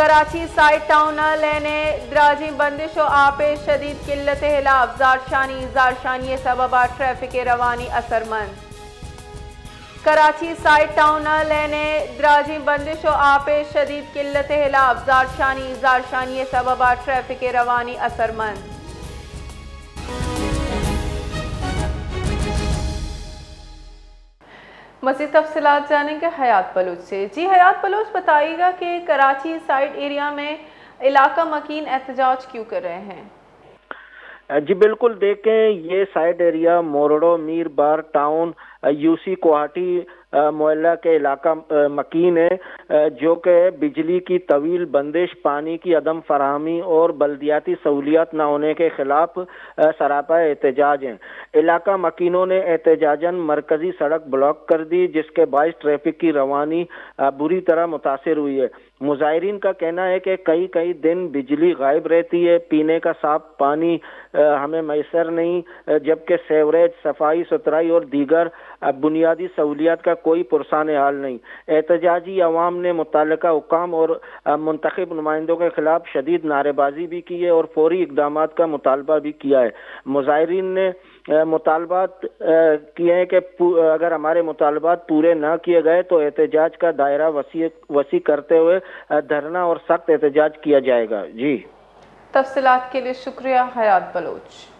Karachi site ٹاؤنل دراجی بندش و آب شدید قلت ہلاف زارشانی سببہ ٹریفک روانی اثرمند کراچی سائٹ ٹاؤنل دراجی بندش و آب شدید قلت ہلاف زارشانی سببہ ٹریفک روانی اثرمند مزید تفصیلات جانیں گے حیات بلوچ سے۔ جی حیات بلوچ، بتائیے گا کہ کراچی سائٹ ایریا میں علاقہ مکین احتجاج کیوں کر رہے ہیں؟ جی بالکل، دیکھیں یہ سائٹ ایریا موروڑو میر بار ٹاؤن یو سی کوہاٹی محلہ کے علاقہ مکین ہے، جو کہ بجلی کی طویل بندش، پانی کی عدم فراہمی اور بلدیاتی سہولیات نہ ہونے کے خلاف سراپا احتجاج ہیں۔ علاقہ مکینوں نے احتجاجاً مرکزی سڑک بلاک کر دی، جس کے باعث ٹریفک کی روانی بری طرح متاثر ہوئی ہے۔ مظاہرین کا کہنا ہے کہ کئی دن بجلی غائب رہتی ہے، پینے کا صاف پانی ہمیں میسر نہیں، جبکہ سیوریج، صفائی ستھرائی اور دیگر بنیادی سہولیات کا کوئی پرسان حال نہیں۔ احتجاجی عوام نے متعلقہ حکام اور منتخب نمائندوں کے خلاف شدید نعرے بازی بھی کی ہے اور فوری اقدامات کا مطالبہ بھی کیا ہے۔ مظاہرین نے مطالبات کیے ہیں کہ اگر ہمارے مطالبات پورے نہ کیے گئے تو احتجاج کا دائرہ وسیع کرتے ہوئے دھرنا اور سخت احتجاج کیا جائے گا۔ جی تفصیلات کے لیے شکریہ حیات بلوچ۔